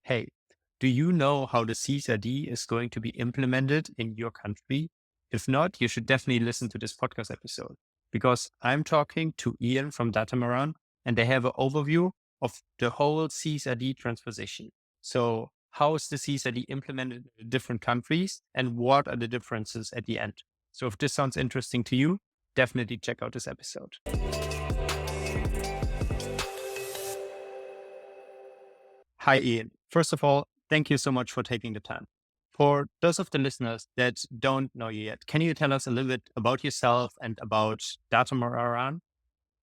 hey, do you know how the CSRD is going to be implemented in your country? If not, you should definitely listen to this podcast episode because I'm talking to Ian from Datamaran and they have an overview of the whole CSRD transposition. So how is the CSRD implemented in different countries and what are the differences at the end? So if this sounds interesting to you, definitely check out this episode. Hi, Ian. First of all, thank you so much for taking the time. For those of the listeners that don't know you yet, can you tell us a little bit about yourself and about Datamaran?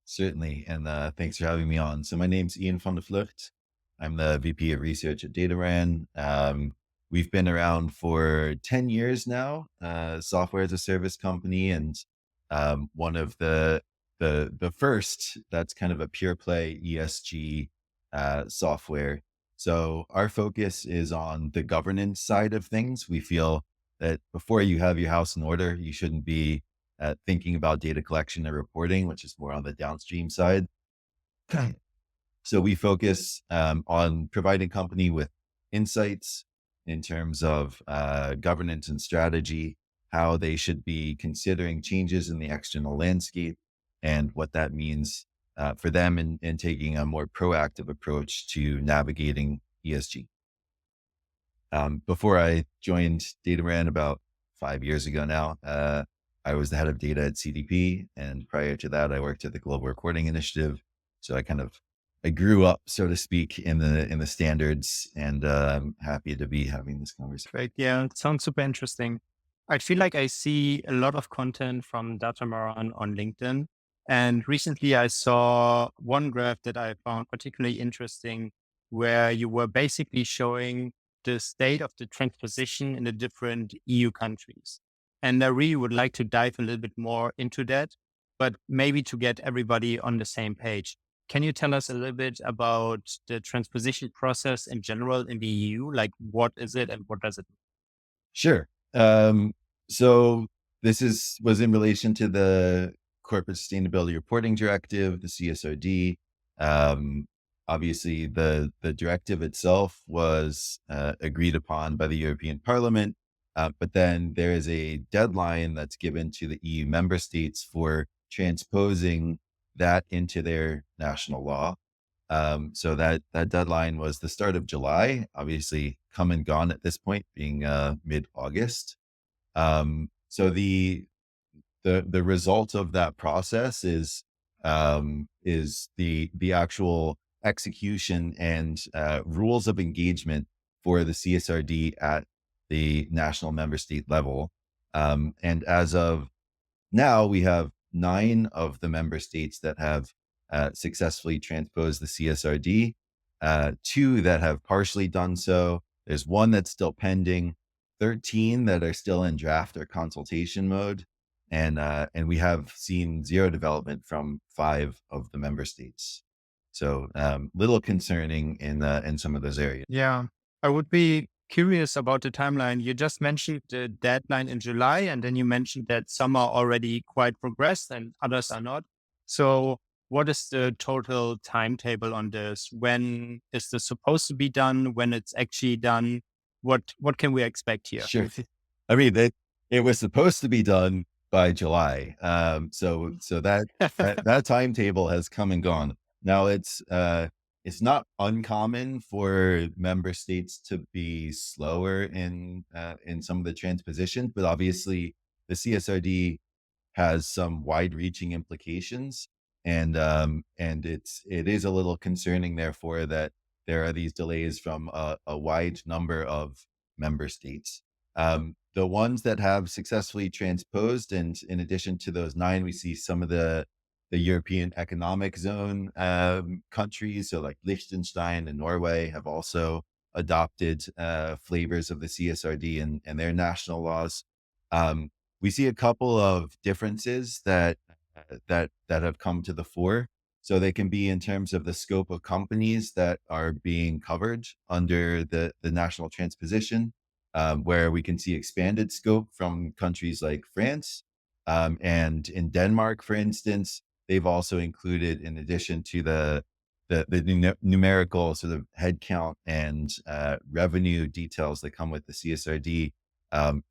Certainly. And thanks for having me on. So my name's Ian van de Vlugt. I'm the VP of Research at Datamaran. We've been around for 10 years now, software as a service company, and one of the first that's kind of a pure play ESG software. So our focus is on the governance side of things. We feel that before you have your house in order, you shouldn't be thinking about data collection and reporting, which is more on the downstream side. So we focus on providing company with insights in terms of governance and strategy, how they should be considering changes in the external landscape, and what that means for them in taking a more proactive approach to navigating ESG. Before I joined Datamaran about 5 years ago now, I was the head of data at CDP. And prior to that, I worked at the Global Reporting Initiative. So I grew up, so to speak, in the standards, and I'm happy to be having this conversation. Right. Yeah, it sounds super interesting. I feel like I see a lot of content from Datamaran on LinkedIn. And recently I saw one graph that I found particularly interesting where you were basically showing the state of the transposition in the different EU countries. And I really would like to dive a little bit more into that, but maybe to get everybody on the same page. Can you tell us a little bit about the transposition process in general in the EU? Like, what is it and what does it mean? Sure. So was in relation to the Corporate Sustainability Reporting Directive, the CSRD. Um, Obviously, the directive itself was agreed upon by the European Parliament, but then there is a deadline that's given to the EU member states for transposing that into their national law. So that deadline was the start of July, obviously come and gone at this point, being mid-August. So the result of that process is the actual execution and rules of engagement for the CSRD at the national member state level. And as of now, we have 9 of the member states that have successfully transposed the CSRD, 2 that have partially done so. There's 1 that's still pending, 13 that are still in draft or consultation mode, and we have seen zero development from 5 of the member states. So little concerning in some of those areas. Yeah, I would be curious about the timeline. You just mentioned the deadline in July, and then you mentioned that some are already quite progressed and others are not. So, what is the total timetable on this? When is this supposed to be done? When it's actually done? What can we expect here? Sure. I mean, it was supposed to be done by July. So that timetable has come and gone. Now it's not uncommon for member states to be slower in some of the transpositions, but obviously the CSRD has some wide-reaching implications, and it is a little concerning, therefore, that there are these delays from a wide number of member states. The ones that have successfully transposed, and in addition to those 9, we see some of the European Economic Zone countries, so like Liechtenstein and Norway, have also adopted flavors of the CSRD and their national laws. We see a couple of differences that have come to the fore. So they can be in terms of the scope of companies that are being covered under the national transposition, where we can see expanded scope from countries like France. And in Denmark, for instance, they've also included, in addition to the numerical sort of headcount and revenue details that come with the CSRD,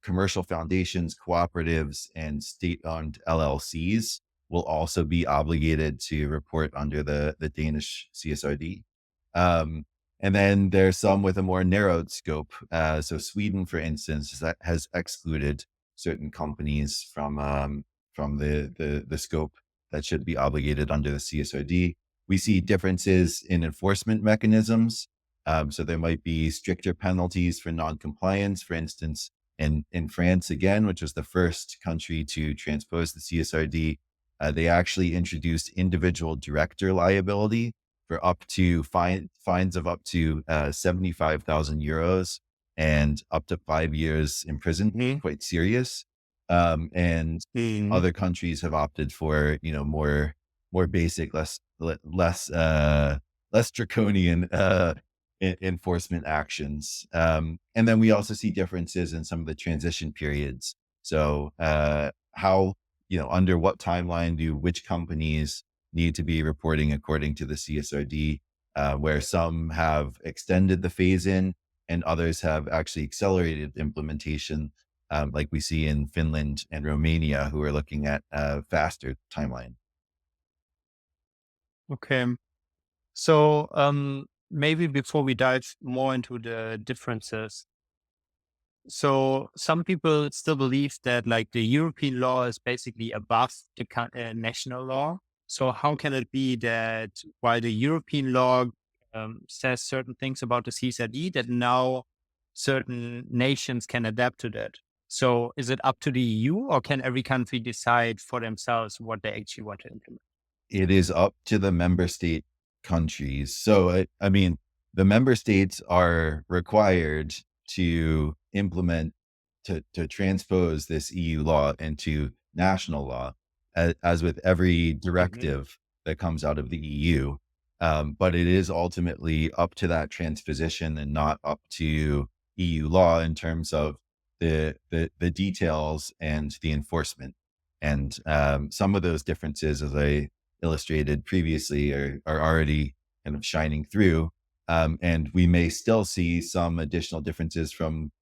commercial foundations, cooperatives, and state-owned LLCs will also be obligated to report under the Danish CSRD. Um, and then there's some with a more narrowed scope. So Sweden, for instance, has excluded certain companies from the scope that should be obligated under the CSRD. We see differences in enforcement mechanisms. So there might be stricter penalties for non-compliance. For instance, in France, again, which was the first country to transpose the CSRD, they actually introduced individual director liability for up to fines of up to 75,000 euros and up to 5 years imprisonment, Mhm. quite serious. And Mhm. other countries have opted for, more basic, less draconian enforcement actions. And then we also see differences in some of the transition periods. So how, under what timeline do which companies need to be reporting according to the CSRD, where some have extended the phase in and others have actually accelerated implementation, like we see in Finland and Romania, who are looking at a faster timeline. Okay. So maybe before we dive more into the differences, so some people still believe that like the European law is basically above the national law. So how can it be that while the European law says certain things about the CSRD, that now certain nations can adapt to that? So is it up to the EU, or can every country decide for themselves what they actually want to implement? It is up to the member state countries. So, I mean, the member states are required to implement, to transpose this EU law into national law, as with every Hmm. directive that comes out of the EU. But it is ultimately up to that transposition and not up to EU law in terms of the details and the enforcement. And some of those differences, as I illustrated previously, are already kind of shining through. And we may still see some additional differences from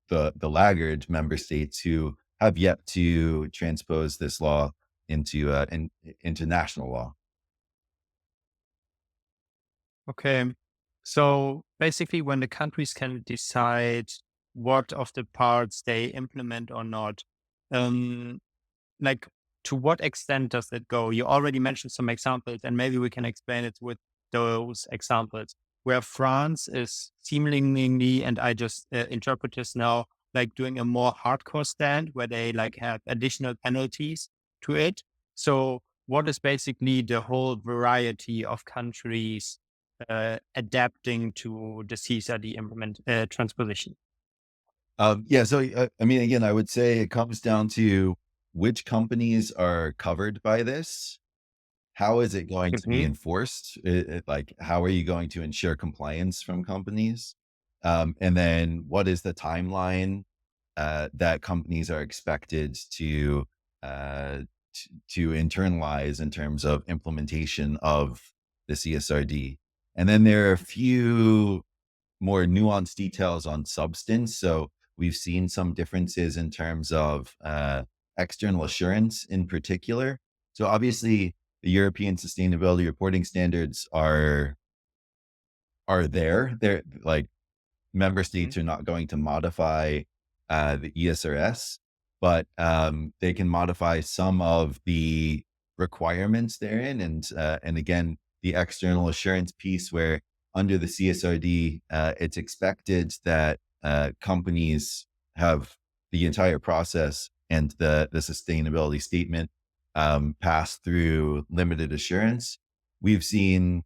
the laggard member states who have yet to transpose this law into national law. Okay. So basically, when the countries can decide what of the parts they implement or not, um, like to what extent does it go? You already mentioned some examples, and maybe we can explain it with those examples where France is seemingly, and I just interpret this now, like doing a more hardcore stand where they like have additional penalties to it. So what is basically the whole variety of countries adapting to the CSRD transposition? Yeah. So, I mean, again, I would say it comes down to which companies are covered by this. How is it going to be Hmm. enforced? Like, how are you going to ensure compliance from companies? And then what is the timeline that companies are expected uh, to internalize in terms of implementation of the CSRD? And then there are a few more nuanced details on substance. So we've seen some differences in terms of external assurance in particular. So obviously, the European sustainability reporting standards are there. They're like, member states are not going to modify the ESRS, but they can modify some of the requirements therein. And again, the external assurance piece, where under the CSRD, it's expected that companies have the entire process and the sustainability statement pass through limited assurance. We've seen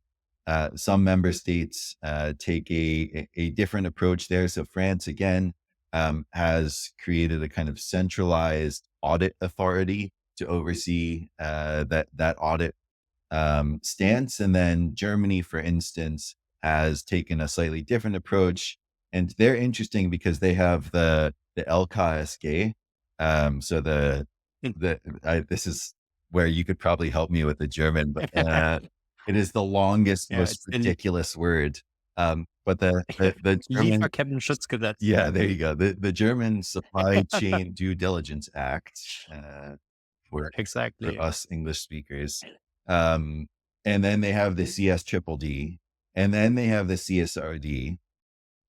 some member states take a different approach there. So France, again, has created a kind of centralized audit authority to oversee that audit stance. And then Germany, for instance, has taken a slightly different approach, and they're interesting because they have the LKSG. So this is where you could probably help me with the German, but It is the longest, Yeah, most it's the ridiculous word. But the German, Lieferkettenschutz. yeah, there you go. The German Supply Chain Due Diligence Act, for Exactly. us English speakers. Um, and then they have the CSDDD, and then they have the CSRD.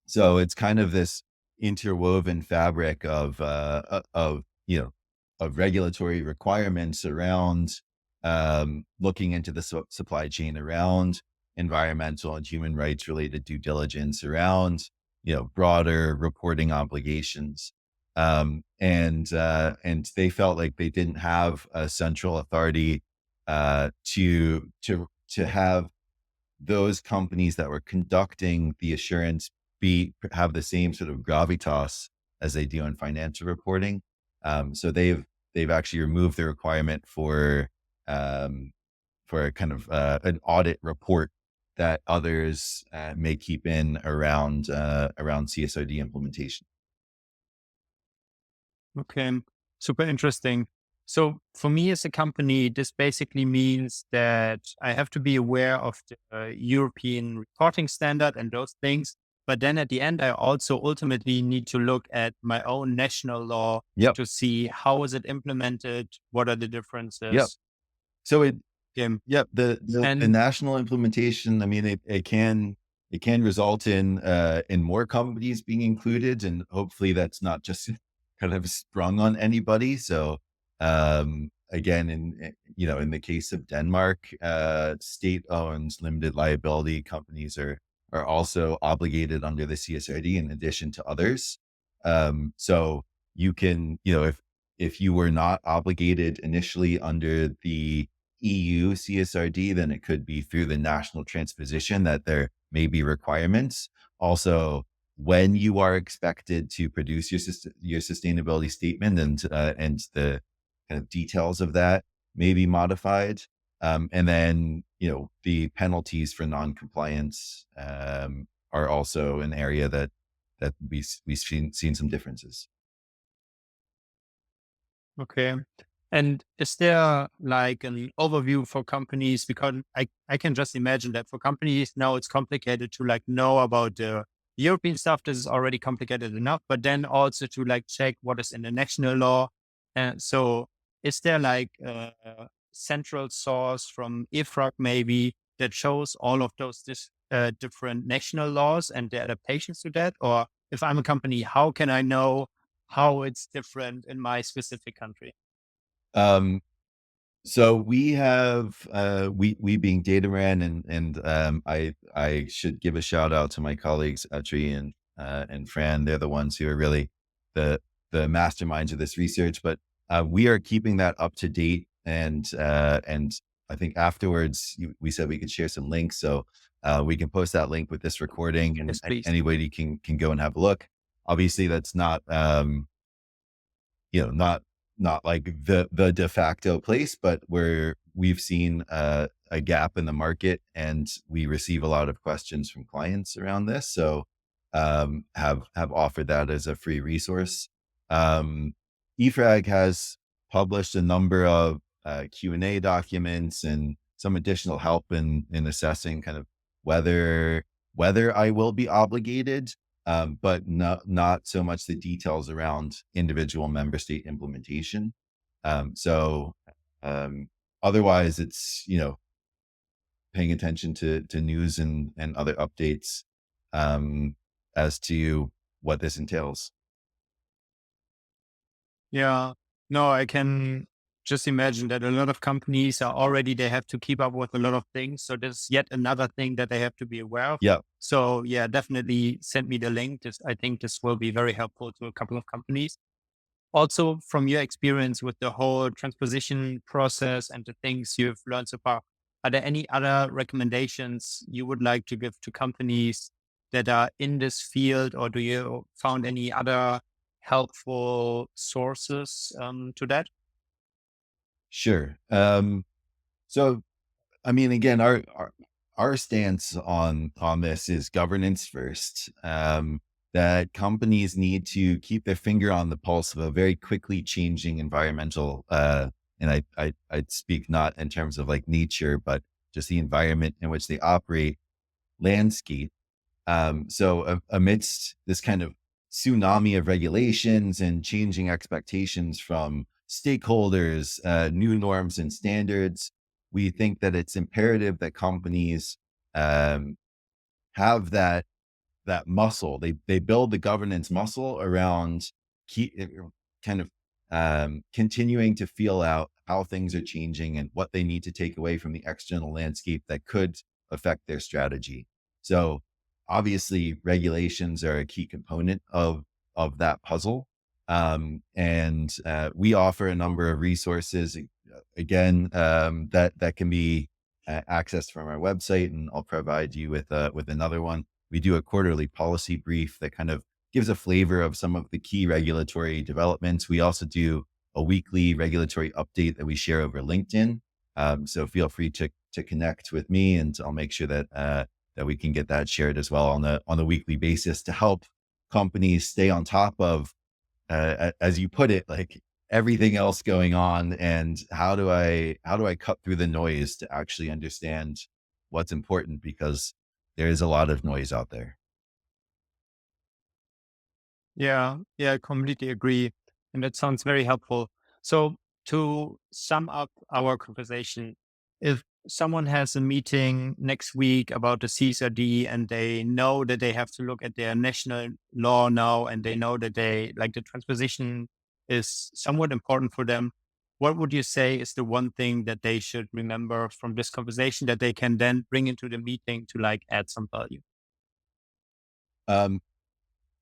So it's kind of this interwoven fabric of, of regulatory requirements around, looking into the supply chain, around environmental and human rights related due diligence, around, broader reporting obligations. And they felt like they didn't have a central authority, to have those companies that were conducting the assurance have the same sort of gravitas as they do in financial reporting. So they've actually removed the requirement um, for a kind of an audit report that others may keep in around CSRD implementation. Okay, super interesting. So for me as a company, this basically means that I have to be aware of the European reporting standard and those things. But then at the end, I also ultimately need to look at my own national law Yep. to see how is it implemented, what are the Yep. differences. So Okay. yep, the And national implementation, I mean, it can result in more companies being included, and hopefully that's not just kind of sprung on anybody. So, again, in the case of Denmark, state-owned limited liability companies are also obligated under the CSRD in addition to others. So you can, if you were not obligated initially under the EU CSRD, then it could be through the national transposition that there may be requirements. Also, when you are expected to produce your sustainability statement, and the kind of details of that may be modified. And then, the penalties for non-compliance, are also an area that we've seen some differences. okay. And is there like an overview for companies? Because I can just imagine that for companies now it's complicated to like know about the European stuff. This is already complicated enough, but then also to like check what is in the national law. And so is there like a central source from IFRAG maybe that shows all of those different national laws and the adaptations to that? Or if I'm a company, how can I know how it's different in my specific country? Um, So we have we being Datamaran, and I should give a shout out to my colleagues Atri and Fran. They're the ones who are really the the masterminds of this research. But we are keeping that up to date, and I think afterwards we said we could share some links, so we can post that link with this recording, and Yes, please. anybody can go and have a look. Obviously, that's not not like the de facto place, but where we've seen a gap in the market, and we receive a lot of questions from clients around this. So, have offered that as a free resource. EFRAG has published a number of Q&A documents and some additional help in assessing kind of whether I will be obligated, but not so much the details around individual member state implementation. So, otherwise, it's, paying attention to news and other updates, um, as to what this entails. Yeah. No, I can just imagine that a lot of companies are already, they have to keep up with a lot of things. So there's yet another thing that they have to be aware of. Yeah, So yeah, definitely send me the link. I think this will be very helpful to a couple of companies. Also, from your experience with the whole transposition process and the things you've learned so far, are there any other recommendations you would like to give to companies that are in this field, or do you found any other helpful sources to that? sure. So I mean, again, our stance on this is governance first. That companies need to keep their finger on the pulse of a very quickly changing environmental. And I speak not in terms of like nature, but just the environment in which they operate landscape. Amidst this kind of tsunami of regulations and changing expectations from stakeholders, new norms and standards, we think that it's imperative that companies um, have that muscle. They build the governance muscle around key, kind of continuing to feel out how things are changing and what they need to take away from the external landscape that could affect their strategy. So obviously regulations are a key component of that puzzle. And we offer a number of resources again that can be accessed from our website, and I'll provide you with another one. We do a quarterly policy brief that kind of gives a flavor of some of the key regulatory developments. We also do a weekly regulatory update that we share over LinkedIn. So feel free to connect with me, and I'll make sure that we can get that shared as well on the weekly basis to help companies stay on top of, as you put it, like everything else going on, and how do I cut through the noise to actually understand what's important, because there is a lot of noise out there. Yeah, yeah, I completely agree. And that sounds very helpful. So, to sum up our conversation, if someone has a meeting next week about the CSRD and they know that they have to look at their national law now, and they know that they like the transposition is somewhat important for them, what would you say is the one thing that they should remember from this conversation that they can then bring into the meeting to like add some value? Um,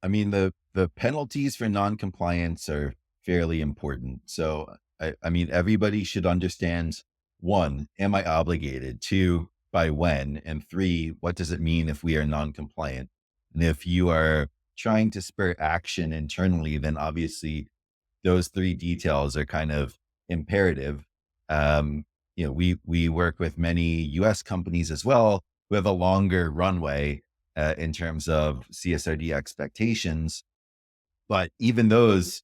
I mean, the penalties for non-compliance are fairly important. So I mean, everybody should understand: one, am I obligated? Two, by when? And three, what does it mean if we are non-compliant? And if you are trying to spur action internally, then obviously those three details are kind of imperative. Um, we work with many US companies as well who have a longer runway in terms of CSRD expectations, but even those,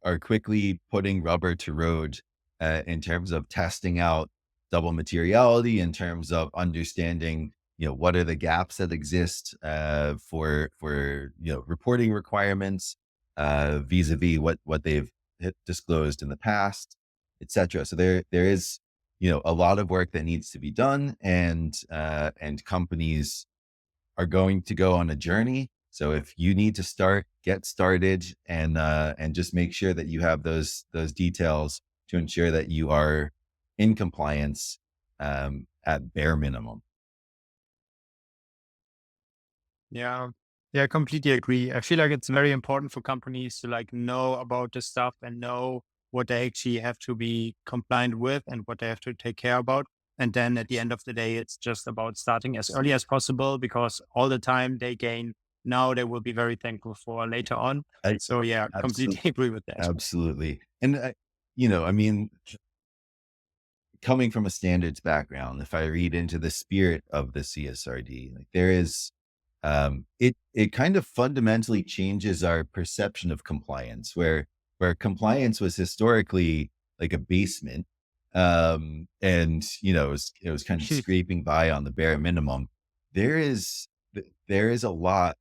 are quickly putting rubber to road in terms of testing out double materiality, in terms of understanding, what are the gaps that exist for reporting requirements vis-a-vis what they've disclosed in the past, etc. So there is, a lot of work that needs to be done, and companies are going to go on a journey. So if you need to start, get started, and just make sure that you have those details to ensure that you are in compliance at bare minimum. Yeah. Yeah, I completely agree. I feel like it's very important for companies to like know about this stuff and know what they actually have to be compliant with and what they have to take care about. And then at the end of the day, it's just about starting as early as possible, because all the time they gain now they will be very thankful for later on. I So yeah, absolutely, completely agree with that. absolutely. And I mean, coming from a standards background, if I read into the spirit of the CSRD, like there is, it kind of fundamentally changes our perception of compliance, where compliance was historically like a basement, and it was kind of scraping by on the bare minimum. There is there is a lot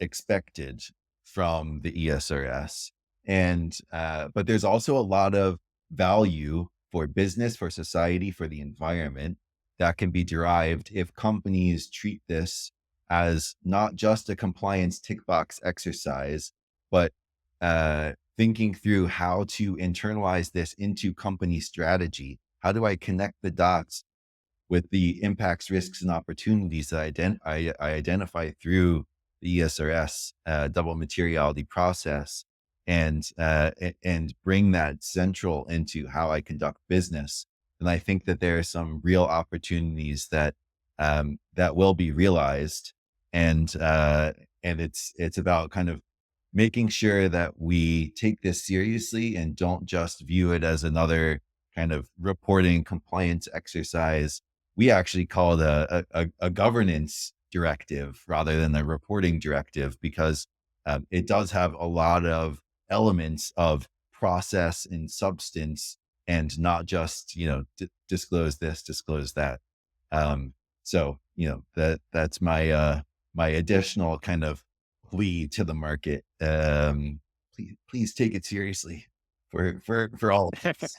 expected from the ESRS, and but there's also a lot of value for business, for society, for the environment that can be derived if companies treat this as not just a compliance tick box exercise, but thinking through how to internalize this into company strategy. How do I connect the dots with the impacts, risks, and opportunities that I identify through the ESRS double materiality process, and bring that central into how I conduct business. And I think that there are some real opportunities that will be realized, and it's about kind of making sure that we take this seriously and don't just view it as another kind of reporting compliance exercise. We actually call it a governance directive rather than a reporting directive, because it does have a lot of elements of process and substance, and not just, disclose this, disclose that. So, that's my additional kind of plea to the market. Please take it seriously for all of us.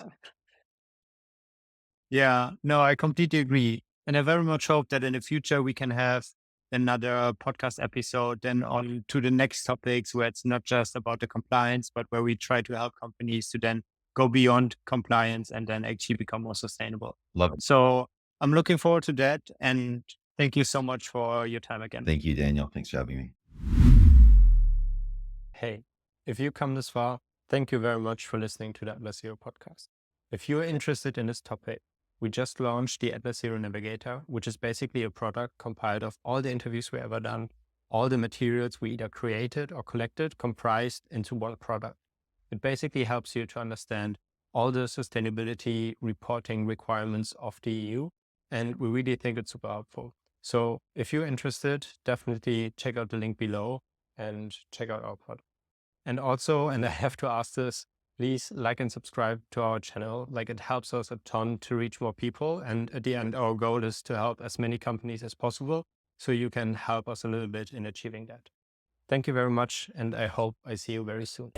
Yeah, no, I completely agree. And I very much hope that in the future we can have another podcast episode then on to the next topics where it's not just about the compliance, but where we try to help companies to then go beyond compliance and then actually become more sustainable. Love it. So I'm looking forward to that. And thank you so much for your time again. Thank you, Daniel. Thanks for having me. Hey, if you come this far, thank you very much for listening to the AtlasZero podcast. If you're interested in this topic, we just launched the AtlasZero Navigator, which is basically a product compiled of all the interviews we ever done, all the materials we either created or collected, comprised into one product. It basically helps you to understand all the sustainability reporting requirements of the EU, and we really think it's super helpful. So if you're interested, definitely check out the link below and check out our product. And also, and I have to ask this, please like and subscribe to our channel. Like, it helps us a ton to reach more people. And at the end, our goal is to help as many companies as possible. So you can help us a little bit in achieving that. Thank you very much. And I hope I see you very soon.